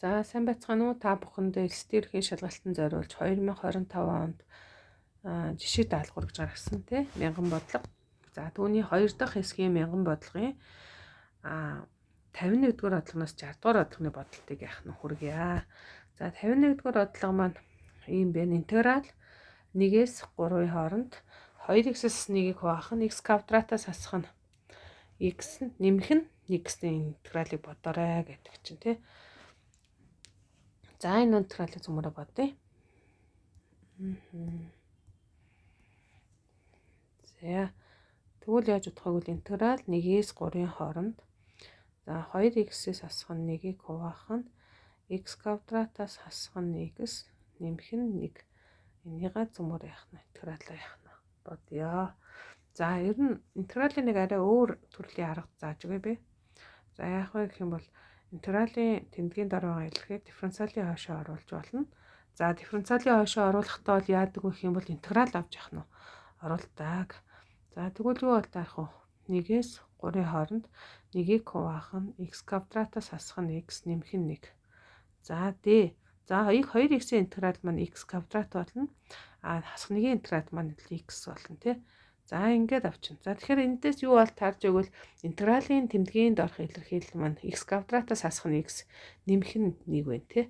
За сайн байцгаана уу та бүхэндээ элстэй ерхий шалгалтанд зориулж 2025 онд жишээ даалгавар гэж гаргасан тий мянган бодлого. За түүний 2 дахь хэсгийн мянган бодлогын 51-р бодлогоноос 60-р бодлогын бодлтыг яах нь хүргье. За 51-р бодлого маань ийм байна. Интеграл 1-ээс 3-ын хооронд 2x-с 1-ийг хуваах нь x квадратаас хасах нь x нэмэх нь 1 гэсэн интегралыг бодоорой гэдэг чинь тий. За энэ интегралыг зөмөрө бодъё. За тэгвэл яаж бодох вэ гэвэл интеграл 1-ээс 3-ын хооронд за 2x-с хасах нь 1-ийг хуваах нь x квадратаас хасах нь x нэмэх нь 1. Энийгээ зөмөр яах нь интегралаа яах нь бодъё. За ер нь интегралийн нэг арай өөр төрлийн арга зааж өгье би. За яах вэ гэх юм бол интегралийн тэмдгийн дараа байгаа илэрхийлэл дифференциалын хойшоо оруулж болно. За дифференциалын хойшоо оруулахдаа бол яадаг вэ гэх юм бол интеграл авч явах нь оруулдаг. За тэгвэл юу бол таах вэ? 1-ээс 3-ын хооронд 1-ийг хуваах нь x квадратаас хасах нь x нэмэх нь 1. За d. За 2x-ийн интеграл маань x квадрат болно. Хасах 1-ийн интеграл маань x болно тий. За ингээд авчин. За тэгэхээр эндээс юу бол таарж өгвөл интегралийн тэмдгийн доорх илэрхийлэл маань x квадратаас хасах нь x нэмэх нь 1 байна тий.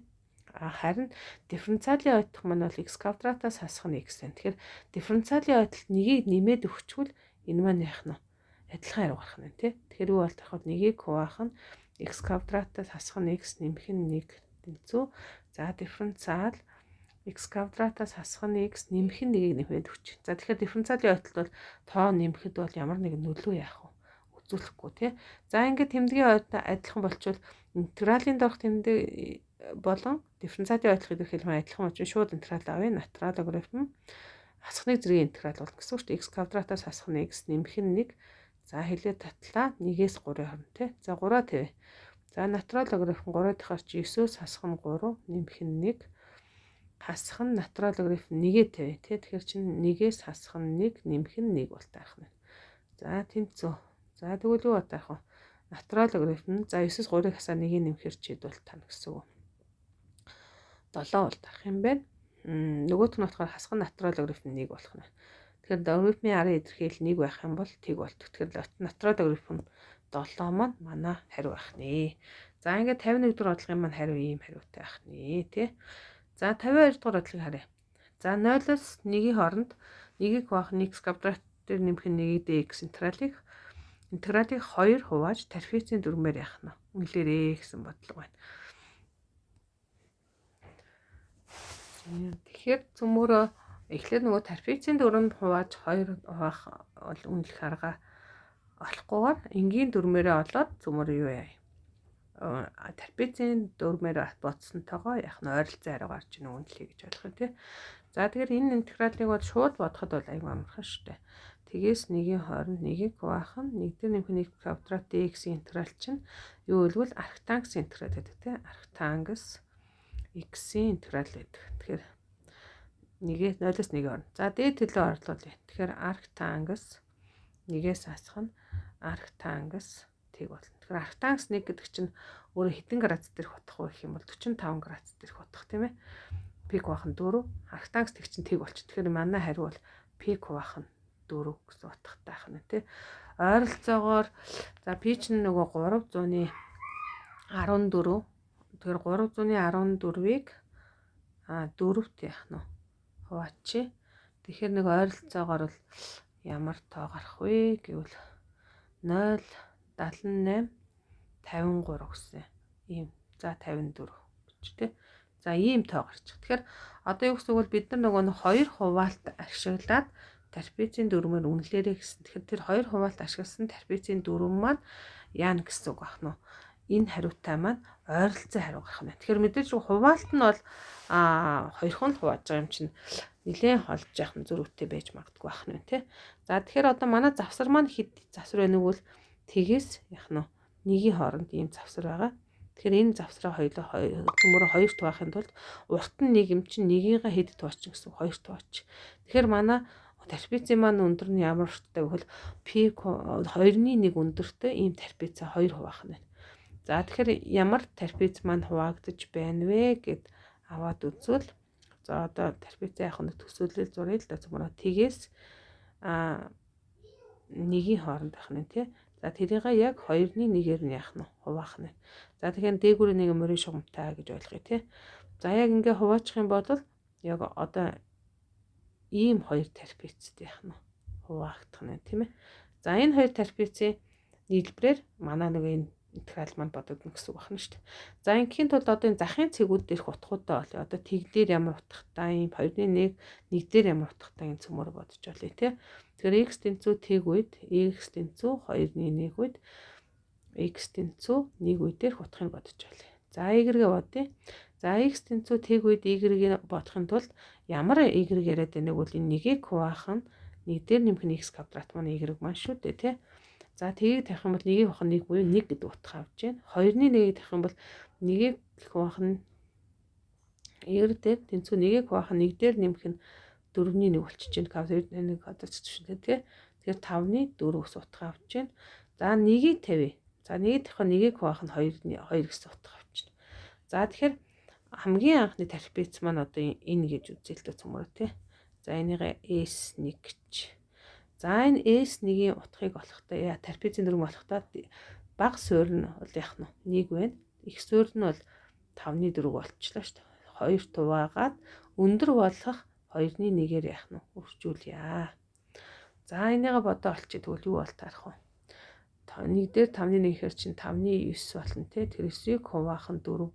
Харин дифференциалын ойдох маань бол x квадратаас хасах нь x байна. Тэгэхээр дифференциалын ойдолд 1-ийг нэмээд өгчвөл энэ маань яах нь адилхан арга гарах нь тий. Тэгэхээр юу бол таах вэ? 1-ийг хуваах нь x квадратаас хасах нь x нэмэх нь 1 тэнцүү. За дифференциал x квадратаас хасах нь x нэмэх нь 1-ийг нэмээд өгч. За тэгэхээр дифференциалын ойдолд бол тоо нэмэхэд бол ямар нэгэн нөлөө яах вэ? Үзүүлэхгүй тий. За ингээд тэмдгийн ойдоо адилхан болчвол интегралийн доорх тэмдэг болон дифференциалын ойдлого илэрхийлэл адилхан учраас шууд интеграл авъя. Натурал логарифм хасахны зэргийн интеграл болно гэсэн үг шүү дээ. X квадратаас хасах нь x нэмэх нь 1. За хэлээ татлаа 1-ээс 3-ын хооронд тий. За 3-аа тавь. За натурал логарифм 3 дахиар чи 9-өөс хасах нь 3 нэмэх нь 1. Хасах нь натурал логарифм 1-ээ тавь тий. Тэгэхээр чинь 1-ээс хасах нь 1 нэмэх нь 1 бол таах нь. За тэнцүү. За тэгвэл юу таах вэ? Натурал логарифм за 9-с 3-ыг хасаа 1-ийг нэмэхэр чийд бол тань гэсэн үг. 7 бол таах юм байна. Нөгөөх нь болохоор хасах натурал логарифм 1 болох нь. Тэгэхээр логарифмын арын илэрхийлэл 1 байх юм бол тэг болт. Тэгэхээр натурал логарифм 7 маань манай хариу байх нэ. За ингээд 51-р бодлогын маань хариу ийм хариутай байх нэ тий. За 52-р бодлогыг харъя. За 0-оос 1-ийн хооронд 1-ийг хуваах нь x квадрат дээр нэмэх нь 1 dx интегралыг 2 хувааж тарифицийн дүрмээр яах нь үнэлээрээ гэсэн бодлого байна. Тэгэхээр цөмөрөө эхлээд нөгөө тарифицийн дүрмэнд хувааж 2 хуваах бол үнэлэх арга олохгүйгээр энгийн дүрмээрээ олоод цөмөрөө юу яа. Тарифицийн дүрмээр бодсонтойгоо яах нь ойролцоо арга гарч ийн үнэлэе гэж болох юм тий. За тэгэхээр энэ интегралыг бол шууд бодоход бол аюу амархан шүү дээ. Тэгээс 1-ийн хооронд 1-ийг хуваах нь 1 дээр нэмэх нь x квадрат dx-ийн интеграл чинь юу гэвэл арктангс интеграл гэдэг тий. Арктангс x-ийн интеграл гэдэг. Тэгэхээр 0-оос 1-ийн хооронд. За дээд төлөө орлуулъя. Тэгэхээр арктангс 1-ээс хасах нь арктангс тэг болно. Тэгэхээр арктангс 1 гэдэг чинь өөрөө хэдэн градус дээрх утах вэ гэх юм бол 45 градус дээрх утах тийм ээ. Пик баах нь 4. Арктангс тэг чинь тэг болчих. Тэгэхээр манай хариу бол пик баах нь 4 гэсэн утгатай байх нь тий. Ойролцоогоор за пи чинь нөгөө 314. Тэгэхээр 314-ийг 4-т яах нь хуваачи. Тэгэхээр нэг ойролцоогоор бол ямар тоо гарах вэ гэвэл 0.78 53 гэсэн ийм. За 54 гэж тий. За ийм тоо гарч. Тэгэхээр одоо юу гэсэн үг бол бид нар нөгөө 2 хуваалт ашиглаад тарифицийн дүрмээр үнэлээрэй гэсэн. Тэгэхээр тэр 2 хуваалт ашигласан тарифицийн дүрм маань яана гэсэн үг байна уу? Энэ хариутай маань ойролцоо хариу гарах нь. Тэгэхээр мэдээж хуваалт нь бол 2хан хувааж байгаа юм чинь нэлээд холж яах нь зөрүүтэй байж магадгүй байх нь тий. За тэгэхээр одоо манай завсар маань хэд завсар байна вэ гэвэл тэгээс яах нь 1-ийн хооронд ийм завсар байгаа. Тэгэхээр энэ завсраа цөмөрөө 2 туваахын тулд урт нь 1 юм чинь 1-ийн хэд туваач гэсэн 2 туваач. Тэгэхээр манай тарифицийн маань өндөр нь ямар урттай гэвэл пик 2-ны 1 өндөртэй ийм тарифицаа 2 хуваах нь байна. За тэгэхээр ямар трапез маань хуваагдаж байна вэ гэд аваад үзвэл за одоо трапезээ яг нэг төсөөлөл зуръя л да цөмөрөө тгээс нэгийн хооронд байх нь тий. За тэрийг яг 2-1-ээр нь яах нь хуваах нь. За тэгэхээр дээгүүрийн нэг мөрийн шугамтай гэж ойлгоё тий. За яг ингээ хуваачих юм бол яг одоо ийм хоёр трапезтэй яах нь хуваагдах нь тийм ээ. За энэ хоёр трапезийн нийлбэрээр манай нэг энэ интеграл маань бодогдно гэсэн үг байна шүү дээ. За ингийн тулд одоо энэ захын цэгүүд дээрх утгуудаа болё. Одоо тэглээр ямар утгатай, 2-1, 1 дээр ямар утгатай энэ цөмөр бодож олё тий. Тэгэхээр x тэнцүү тэг үед, x тэнцүү 2-1 үед, x тэнцүү 1 үед дээрх утгыг бодож олё. За y-гээ бодъё. За x тэнцүү тэг үед y-ийг бодохын тулд ямар y яриад байгааг бол энэ нэгийг хуваах нь 1 дээр нэмэх нь x квадрат маань y маань шүү дээ тий. За тгийг тавих юм бол нэгийг хуваах нь 1 буюу 1 гэдэг утга авч जैन. 2-ны нэгийг тавих юм бол нэгийг хуваах нь y дээр тэнцүү нэгийг хуваах нь 1 дээр нэмэх нь 4-ний 1 болчихж जैन. Квадрат нэг хадаж шүү дээ тий. Тэгэхээр 5-ны 4 гэсэн утга авч जैन. За нэгийг тавья. За нэгийг тавих нь нэгийг хуваах нь 2 гэсэн утга авчихна. За тэгэхээр хамгийн анхны трапез маань одоо энэ гэж үзэлтэй цөмөр тий. За энийг S1 гэж. За энэ S1-ийн утгыг олохдоо трапезийн дүрм олохдоо бага суурь нь бол яах нь 1 байна. Их суурь нь бол 5-ны 4 болчихлоо шүү дээ. 2 хуваагаад өндөр болгох 2-ны 1-ээр яах нь үржүүлье. За энийг бодоо олчих тэгвэл юу бол таарах вэ? 1 дээр 5-ны 1 гэхээр чинь 5-ны 9 болно тий. Тэр 9-ийг хуваах нь 4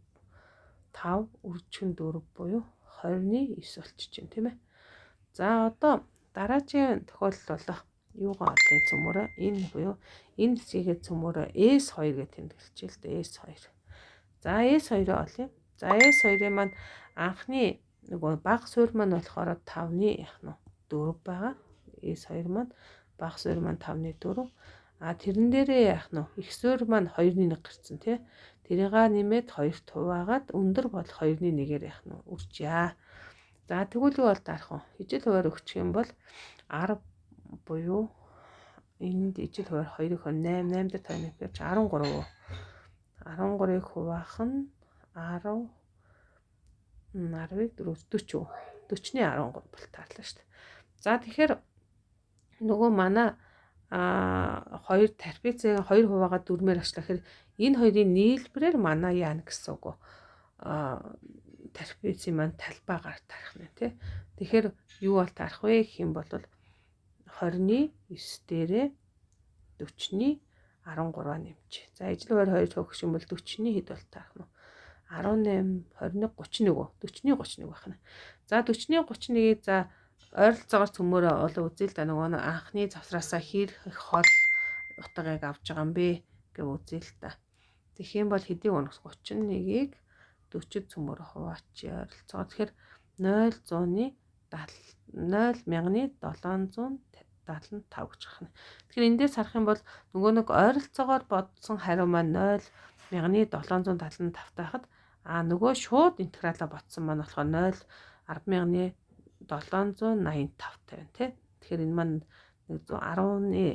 5 үржих нь 4 буюу 20-ны 9 болчих чинь тийм ээ. За одоо дараагийн тохиолдол болох юугаа олъё цөмөрөө энэ буюу энэ хэсгийг цөмөрөө S2 гэж тэмдэглэжээ л дээ S2. За S2-оо олъё. За S2-ын маань анхны нөгөө бага суурь маань болохоор 5-ны яах нь 4 байгаа. S2 маань бага суурь маань 5-ны 4. Тэрэн дээрээ яах нь их суурь маань 2-ны 1 гарцсан тий. Тэрийг нэмээд 2 хуваагаад өндөр бол 2-ны 1-ээр яах нь үржье. За тэгвэл юу бол дарах вэ? Ижил хуваар өгчих юм бол 10 буюу энд ижил хуваар 2-ыг 8 дээр тойно гэхээр 13. 13-ыг хуваах нь 10 10-ыг 4 40. 40-ны 13 бол таарлаа шүү дээ. За тэгэхээр нөгөө манай хоёр трапезийг 2 хуваагаад 4-ээр ачлахаар энэ хоёрын нийлбэрээр манай яана гэсэн үг. Трапезийн маань талбайгаар тарах нэ тий. Тэгэхээр юу бол тарах вэ гэх юм бол 20-ны 9 дээрээ 40-ны 13 нэмж. За ижил хуваар 2 төгөх юм бол 40-ны хэд бол тарах нь 18 20-ны 31 40-ны 31 байх нь. За 40-ны 31-ийг за ойролцоогоор цөмөрөө олон үзэл да нөгөө анхны завсраасаа хэр их хол утгыг авч байгаа юм бэ гэж үзэл та. Тэгэх юм бол хэдийг унах 31-ийг 40 цөмөр хуваачи ойролцоогоор тэгэхээр 0 775 гэж байна. Тэгэхээр эндээс харах юм бол нөгөө нэг ойролцоогоор бодсон хариу маань 0,775 тахад нөгөө шууд интегралаа ботсон маань болохоор 10,785 тавина тий. Тэгэхээр энэ маань 10-ны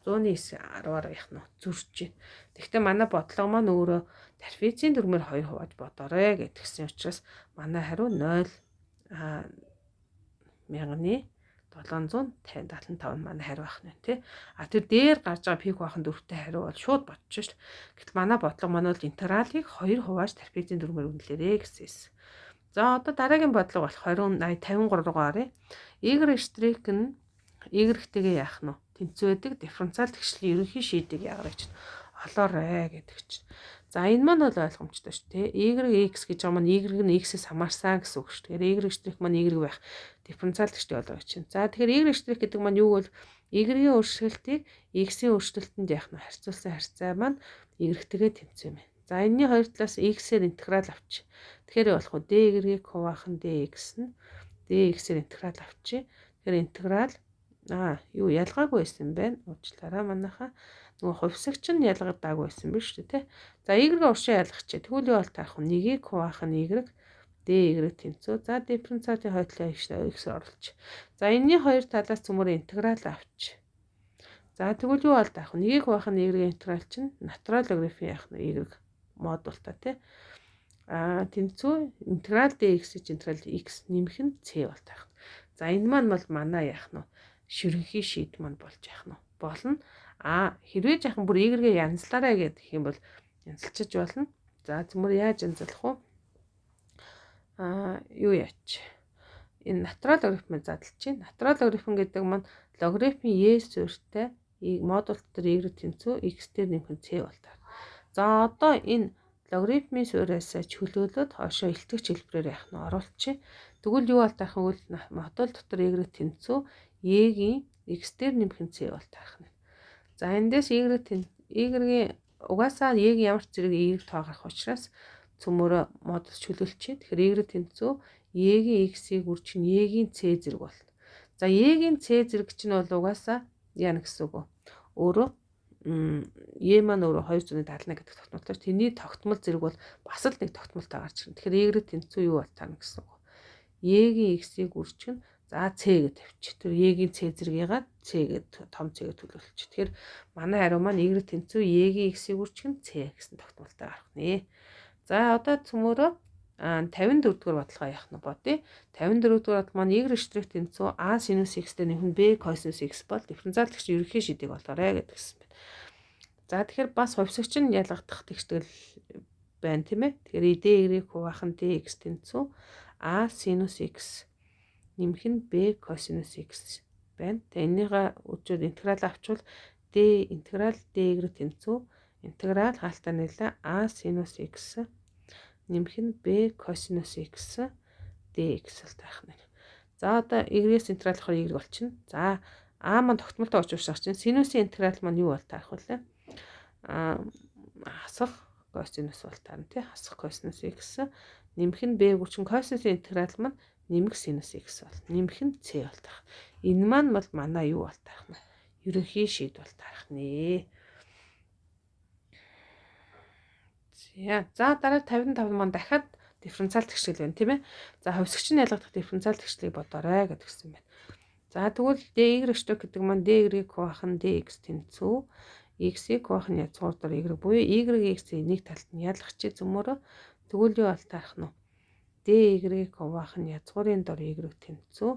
10-аар яах нь зөрж байна. Тэгэхдээ манай бодлого маань өөрөө трапезийн дүрмээр 2 хувааж бодоорой гэдгсэн учраас манай хариу 0,775 манай хариу байх нь тий. Тэр дээр гарч байгаа пик бахан дүртэй хариу бол шууд бодчих шүү дээ. Гэтэл манай бодлого маань бол интегралыг 2 хувааж трапезийн дүрмээр үнэлээрэй гэсэн. За одоо дараагийн бодлого болох 53 руу оръё. Y' нь Y-тэйгээ яах нь тэнцүү байдаг дифференциал тэгшлийн ерөнхий шийдийг яагаад гэж олоорой гэдэг чинь. За энэ маань бол ойлгомжтой шүү дээ. Y(x) гэж байгаа маань Y нь x-ээс хамаарсан гэсэн үг шүү дээ. Y' маань Y байх дифференциал тэгштэй болгож чинь. За тэгэхээр Y' гэдэг маань юу вэ? Y-ийн өөрчлөлтийг x-ийн өөрчлөлтөнд яах нь харьцуулсан харьцаа маань Y-тэйгээ тэнцүү юм. За энэний хоёр талаас x-ээр интеграл авчи. Тэгэхээр болох уу d(y)-ийг хуваах нь dx нь dx-ээр интеграл авчи. Тэгэхээр интеграл ялгаагүй байсан байна. Уучлаарай манайхаа. Нөгөө хувьсагч нь ялгадаагүй байсан биз шүү дээ. За y-ийг уршаа ялгахчээ. Тэгвэл юу бол таах вэ? Нэгийг хуваах нь y dy тэнцүү. За дифференциалын хойдлоо x оруулж. За энэний хоёр талаас цөмөр интеграл авч. За тэгвэл юу бол таах вэ? Нэгийг хуваах нь y-ийн интеграл чинь натурал логарифм яах нь y модултай тий. Тэнцүү интеграл dx интеграл x нэмэх нь c бол таах. За энэ маань бол манай яах нь ширхэнхий шийд маань болж яах нь болно. Хэрвээ жаахан бүр y-гээ янзлаарай гэдэг юм бол янзлчиж болно. За зэмэр яаж янзлах вэ? Юу яач? Энэ натурал логарифмыг задлж чинь. Натурал логарифм гэдэг маань логарифмын y суурьтай модуль дотор y тэнцүү x дээр нэмэх нь c болдог. За одоо энэ логарифмын суурьаас чөлөөлөд хойшоо илтгэгч хэлбэрээр яах нь оруулчих. Тэгвэл юу бол таах вэ? Модуль дотор y тэнцүү y-гийн x дээр нэмэх нь c бол таах нь. За эндээс y-гийн угаасаа y-гийн ямар ч зэрэг y-г тоогарах учраас цөмөрө модуль чөлөөлчих. Тэгэхээр y тэнцүү y-гийн x-ийг үржих нь y-гийн c зэрэг болно. За y-гийн c зэрэг чинь бол угаасаа яана гэсэн үг. Өөрөө y маань өөрөө 271 гэдэг тогтмолтой. Тэний тогтмол зэрэг бол бас л нэг тогтмолтой гарч ирнэ. Тэгэхээр y тэнцүү юу бол таарна гэсэн үг. Y-гийн x-ийг үржих нь за c гэж тавьчих. Тэр y-гийн c зэргийгээ c гэд том c-гээ төлөвлөж. Тэгэхээр манай хариу маань y тэнцүү y-гийн x-ийг үржих нь c гэсэн тогтмолтой гарах нэ. За одоо цөмөрөө 54 дугаар бодлого яах нь бодъё. 54 дугаар бодлого маань y штрих тэнцүү a sinus x дээр нэмэх нь b cos x бол дифференциаллагч ерөнхий шийдийг олоорой гэдгсэн байна. За тэгэхээр бас хувьсагч нь ялгагдах тэгштгэл байна тийм ээ. Тэгэхээр y-г хуваах нь dx тэнцүү a sinus x нэмэх нь b cos x байна. Тэгээ энийгээ өчигдөр интеграл авчвал d интеграл d тэнцүү интеграл хаалтаа нэлээ a sinus x нэмэх нь b cos x dx бол таах нь. За одоо y-с интеграл болохоор y болчихно. За a маань тогтмолтой очиж чинь синусийн интеграл маань юу бол таах вэ? Хасах косинус бол таарна тий. Хасах косинус x нэмэх нь b үрчин косинусийн интеграл маань нэмэх синус x бол нэмэх нь c бол таах. Энэ маань бол манай юу бол таах нь? Ерөнхий шийд бол таах нэ. За дараа 55 маань дахиад дифференциал тэгшил байна тийм ээ. За хувьсагч нь ялгагдах дифференциал тэгшлийг бодоорой гэдгсэн байна. За тэгвэл dy штрих гэдэг маань dy-г хуваах нь dx тэнцүү x-ийг хуваах нь язгуур дор y буюу y-x-ийг нэг талд нь ялгахчи зөмөрөө тэгвэл юу бол таах нь? dy-г хуваах нь язгуурын дор y тэнцүү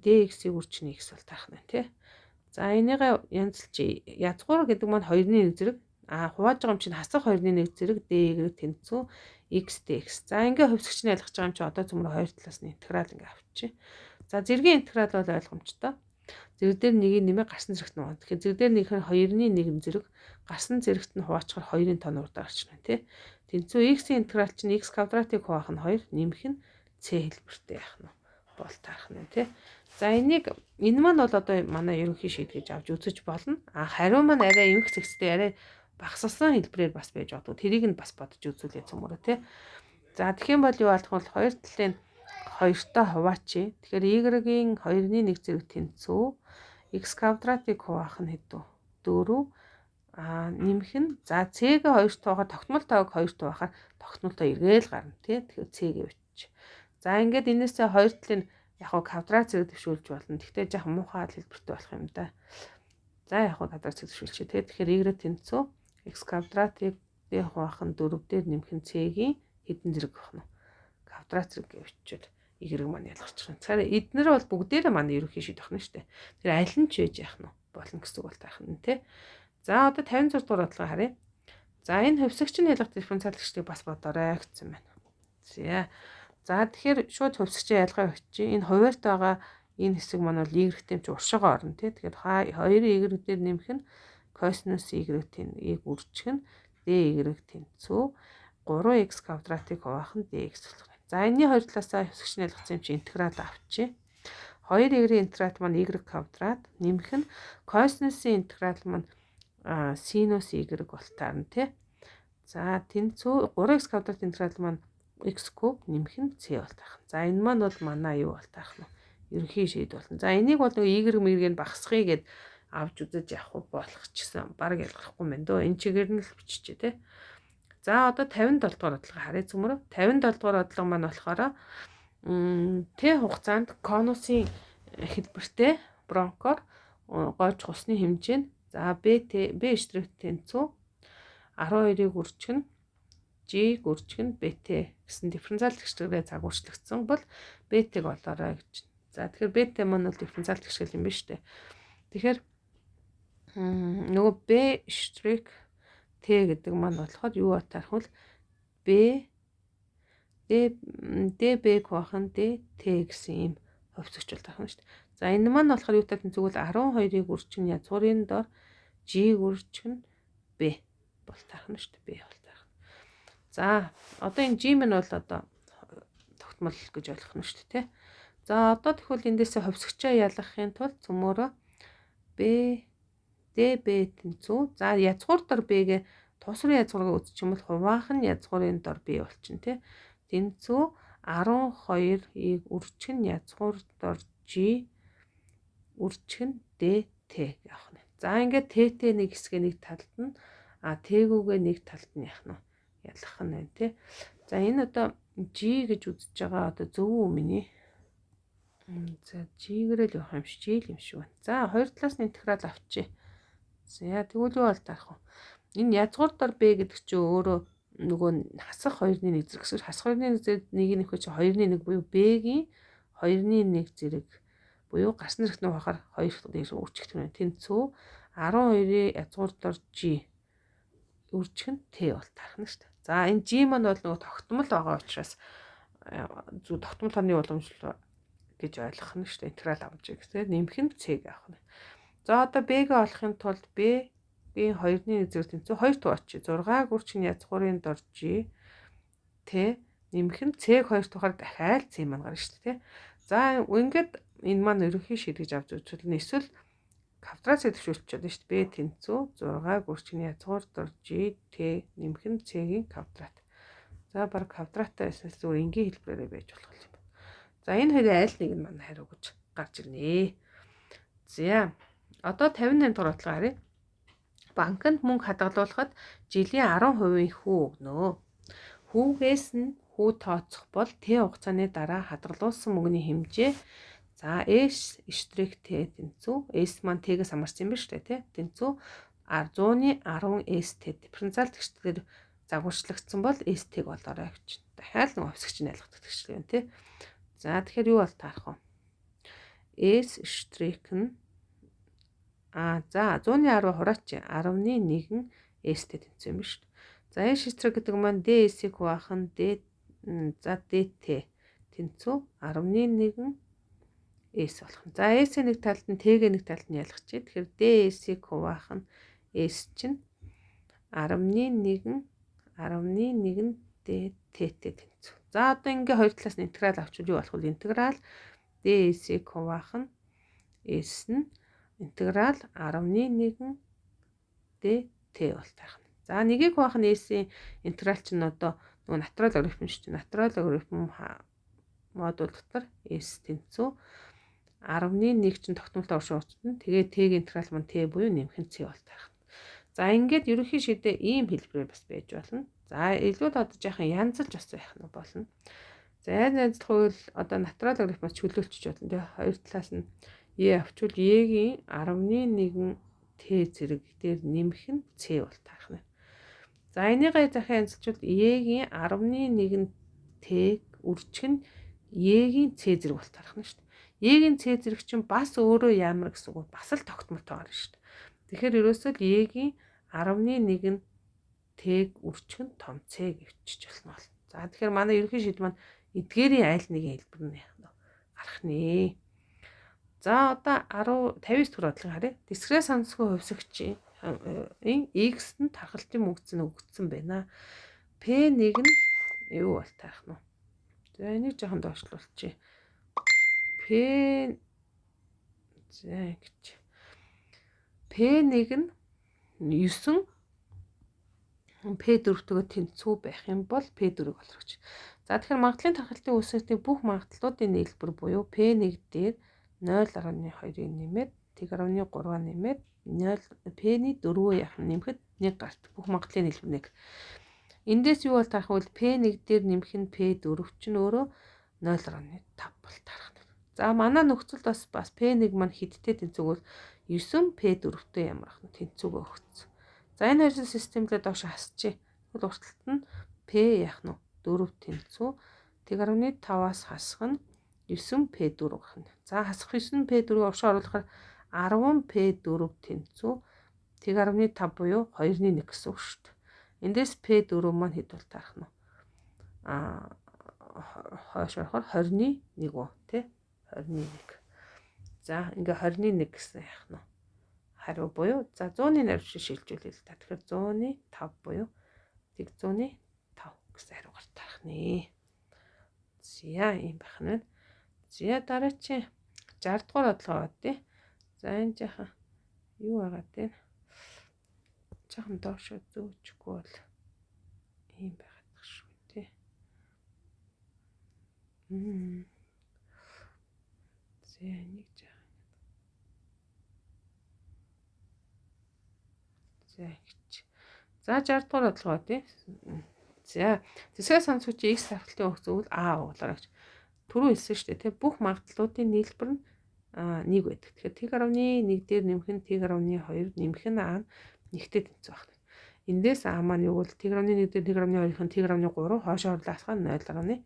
dx-ийг үржих нь x бол таах нь тий. За энийгээ янзлж язгуур гэдэг маань 2-ны 1 зэрэг хувааж байгаа юм чинь хасах 2-ны 1 зэрэг dy тэнцүү x dx. За ингээ хувьсагч нь ялгах байгаа юм чи одоо цөмөр хоёр талаас нь интеграл ингээ авчи. За зэргийн интеграл бол ойлгомжтой. Зэрэг дээр нэгийг нэмээ гарсан зэрэгт нь. Тэгэхээр зэрэг дээр нэг нь 2-ны 1 зэрэг гарсан зэрэгт нь хуваачаар 2-ын тоноор гарч ирнэ тий. Тэнцүү x-ийн интеграл чинь x квадратыг хуваах нь 2 нэмэх нь c хэлбэртэй яах нь бол таарах нь тий. За энэ маань бол одоо манай ерөнхий шийд гэж авч үзэж болно. Хариу маань арай эмх зэгцтэй арай багссан хэлбэрээр бас байж байгаа. Тэрийг нь бас бодож үзүүлээ цөмөрөө тий. За тэгэх юм бол юу болох вэ? Хоёр талын хоёртой хуваачи. Тэгэхээр y-гийн 2-ны 1 зэрэг тэнцүү x квадратыг хуваах нь хэдүү? 4 нэмэх нь за c-г 2-тойгоор тогтмол тавыг 2-т байхаар тогтмолтой эргээл гарна тий. Тэгэхээр c-г бичиж. За ингээд энээсээ хоёр талын яг квадрат зэрэг төвшүүлж болно. Гэхдээ яг муухай хэлбэртэй болох юм да. За яг квадрат зэрэг төвшүүлчих тий. Тэгэхээр y тэнцүү x квадратыг хуваах нь 4 дээр нэмэх нь c-гийн хэдэн зэрэг байна. Квадрат зэрэг бичвэл y маань ялгарч байна. Тэгэхээр эднэр бол бүгдээрээ манай ерөнхий шийд байна шүү дээ. Тэр аль нь ч байж яах нь болно гэсэн үг бол таах нь тий. За одоо 56 дугаар бодлого харъя. За энэ хувьсагч нь ялгах дифференциал тэгшлийг бас бодоорой гэсэн байна. За тэгэхээр шууд хувьсагчийн ялгаа өгч энэ хуваарьт байгаа энэ хэсэг маань бол y-тэй ч уршигоо орно тий. Тэгэхээр 2 y дээр нэмэх нь косинус y-ийг үржих нь dy тэнцүү 3x квадратыг хуваах нь dx болох. За энэний хоёр талаасаа хувьсагч нь ялгсан юм чи интеграл авчи. 2y-ийн интеграл маань y квадрат нэмэх нь косинусын интеграл маань синус y бол таарна тий. За тэнцүү 3x квадрат интеграл маань x куб нэмэх нь c бол таах. За энэ маань бол манай юу бол таах нь ерөнхий шийд болно. За энийг бол y мэргийг багасгахыг гээд авч үзэж явах болох ч гэсэн баг ялгархгүй мэн дөө. Энэ чигээр нь л биччихэ тий. За одоо 57 дугаар бодлого харъя цөмөрөө. 57 дугаар бодлого маань болохоор Т хугацаанд конусын хэлбэртэй бронкоор гойж усны хэмжээ нь за B штрих тэнцүү 12-ыг үржих нь G-г үржих нь BT гэсэн дифференциал тэгшгэлээр загварчлагдсан бол BT-г олоорой гэж. За тэгэхээр BT маань бол дифференциал тэгшгэл юм байна шүү дээ. Тэгэхээр нөгөө B штрих T гэдэг маань болохоор юу атарах вэ? B DB-г бахан DT гэсэн ийм хувьцогчул тарах нь шүү дээ. За энэ маань болохоор юутай тэнцвэг бол 12-ыг үржих нь язгуурын дор G-г үржих нь B бол тарах нь шүү дээ. B бол тарах. За одоо энэ G минь бол одоо тогтмол гэж ойлгох нь шүү дээ. За одоо тэгвэл эндээсээ хувьцогчоо ялгахын тулд цөмөөрөө DB тэнцүү. За язгуур дор B-гээ тусрын язгуурыг үзчих юм бол хуваахан язгуурын дор B болчихно тий. Тэнцүү 12-ыг үржих нь язгуур дор G үржих нь DT явах нь. За ингээд TT нэг хэсгээ нэг талд нь T-гүүгээ нэг талд нь яах нь ялгах нь байна тий. За энэ одоо G гэж үзэж байгаа одоо зөв үү миний? За G-гэрэл явах юм шиг G юм шиг байна. За хоёр талаас нь интеграл авчи. За тэгвэл юу бол таах вэ? Энэ язгуур дор B гэдэг чинь өөрөө нөгөө хасах 2-ны 1 зэрэг гэсэн. Хасах 2-ны 1 зэрэг 1-ийн нөхөж 2-ны 1 буюу B-гийн 2-ны 1 зэрэг буюу гарсан зэрэгт нь бахаар 2 дээр үржигдэх нь. Тэнцүү 12-ийн язгуур дор G үржих нь T бол тарах нь шүү дээ. За энэ G маань бол нөгөө тогтмол байгаа учраас зөв тогтмол тооны уламжлал гэж ойлгох нь шүү дээ. Интеграл авч байгаа. Нэмэх нь C-г авах нь. За одоо B-г олохын тулд B-ийн 2-ны 1 зэрэг тэнцүү 2 туу очие. 6-г үржих нь язгуурын дор G T нэмэх нь C-г 2 тухаар дахиад C маань гарна шүү дээ. За ингээд энэ маань ерөнхий шийдэж авч үзвэл эсвэл квадрат төвшүүлчихээд шүү дээ. B тэнцүү 6-г үржих нь язгуур дор G T нэмэх нь C-гийн квадрат. За баг квадратаа эсвэл зүгээр энгийн хэлбэрээр байж болох юм байна. За энэ хоёрын аль нэг нь манай хариу гэж гарч ирнэ. За одоо 58 дахь бодлого харъя. Банкнд мөнгө хадгалуулахад жилийн 10% хүү өгнө. Хүүгээс нь хүү тооцох бол Т хугацааны дараа хадгалуулсан мөнгөний хэмжээ. За S штрих Т тэнцүү. S маань Т-гээс хамаарсан юм байна шүү дээ, тий. Тэнцүү 100-ны 10 ST дифференциал тэгшлэлээр загварчлагдсан бол ST-г болоорой гэж. Дахиад нэг хувьсгч нь ялгадаг тэгшлэл байна, тий. За тэгэхээр юу бол таарах вэ? S штрих нь за 100-ны 10 хураач 10-ны 1 ST тэнцүү юм шүү дээ. За S штрих гэдэг маань DS-ийг хуваах нь за DT тэнцүү 10-ны 1 S болох нь. За S-ийн нэг талд нь T-гээ нэг талд нь ялгачих. Тэгэхээр DS-ийг хуваах нь S чинь 10-ны 1 DT тэнцүү. За одоо ингээ хоёр талаас нь интеграл авчвал юу болох вэ? Интеграл DS-ийг хуваах нь S нь интеграл 10-ны 1 DT бол таах нь. За нэгийг хуваах нь S-ийн интеграл чинь одоо нөгөө натурал логарифм шүү дээ. Натурал логарифм модуль дотор S тэнцүү 10-ны 1 чинь тогтмолтой уршуулсан. Тэгээ T-гийн интеграл маань T буюу нэмэх нь C бол таах. За ингээд ерөнхий шийдээ ийм хэлбэрээр бас байж болно. За илүү одоо жоохон янзлж бас байх нь болно. За янзлах үйл одоо натурал логарифмаас чөлөөлчих болно. Тэгээ хоёр талаас нь E авчвал E-гийн 10-ны 1 T зэрэг дээр нэмэх нь C бол таах нь. За энийгээ захиан янзлжвал E-гийн 10-ны 1 T үржих нь E-гийн C зэрэг бол таах нь шүү дээ. E-гийн C зэрэг чинь бас өөрөө ямар гэсэн үг бас л тогтмолтой гарна шүү дээ. Тэгэхээр ерөөсөө E-гийн 10-ны 1 T-г үржих нь том C гэвчиж болно. За тэгэхээр манай ерөнхий шийдэл маань эдгээрийн аль нэгэн хэлбэр нь гарах нэ. За одоо 59 дахь бодлого харъя. Тэсгэрээ сонсгүй хувьсгчийн X нь тархалтын мөнгөцөн өгөгдсөн байна. P1 нь юу бол таах нь вэ? За энийг жоохон доошлуулчих. За гэж. P1 нь 9 P4-төөгөө тэнцүү байх юм бол P4-ийг олгож. За тэгэхээр магадлалын тархалтын үүсэлтийн бүх магадлалуудын нийлбэр буюу P1 дээр 0.2-ыг нэмээд T-3-ыг нэмээд P-ний 4-өө яах нь нэмэхэд 1 гарт бүх магадлалын нийлбэр 1. Эндээс юу бол тарах вэ? P1 дээр нэмэх нь P4 чинь өөрөө 0.5 бол тарах. За манай нөхцөлд бас P1 маань хидтэй тэнцвэгвэл 9P4-тэй ямар ах нь тэнцүүг өгсөн. За энэ хоёр системлээ доош хасчих. Тэгвэл уртталт нь P яах нь 4 тэнцүү. Тэг 1.5-аас хасах нь 9P4 гэх нь. За хасах 9P4-ийг уршаа оруулахаар 10P4 тэнцүү. Тэг 1.5 буюу 2-1 гэсэн үг шүү дээ. Эндээс P4 маань хэд бол тарах нь? Хойш орохоор 21 үү, тий? 21. За ингээ 21 гэсэн яах нь? Хариу буюу за 100-ны навьшиг шилжүүлээ л та. Тэгэхээр 100-ны 5 буюу тэг 100-ны 5 гэсэн хариу гарч тарах нэ. За ийм байх нь. За дараачийн 60 дугаар бодлого тий. За энэ жаахан юу байгаа тий? Жаахан доош зөөчгүй бол ийм байгаад шүү тий. За нэг жаахан. За гэж. За 60 дугаар бодлого тий. За зэсгээ сонсогчийн X тавталтын үг зөвл А ууглаарай гэж. Түрүү хэлсэн шүү дээ тий. Бүх магадлалуудын нийлбэр нь 1 байдаг. Тэгэхээр T-1 дээр нэмэх нь T-2 нэмэх нь А нэгтэй тэнцүү байна. Эндээс А маань юу вэ? T-1 дээр T-2-ын T-3 хоошоо орлаасгаа 0.7.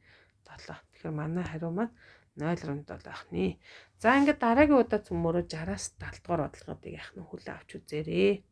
Тэгэхээр манай хариу маань 0.7 байх нэ. За ингээд дараагийн удаа цөмөрөө 60-аас 70 дугаар бодлогоодыг яах нь хүлээн авч үзээрэй.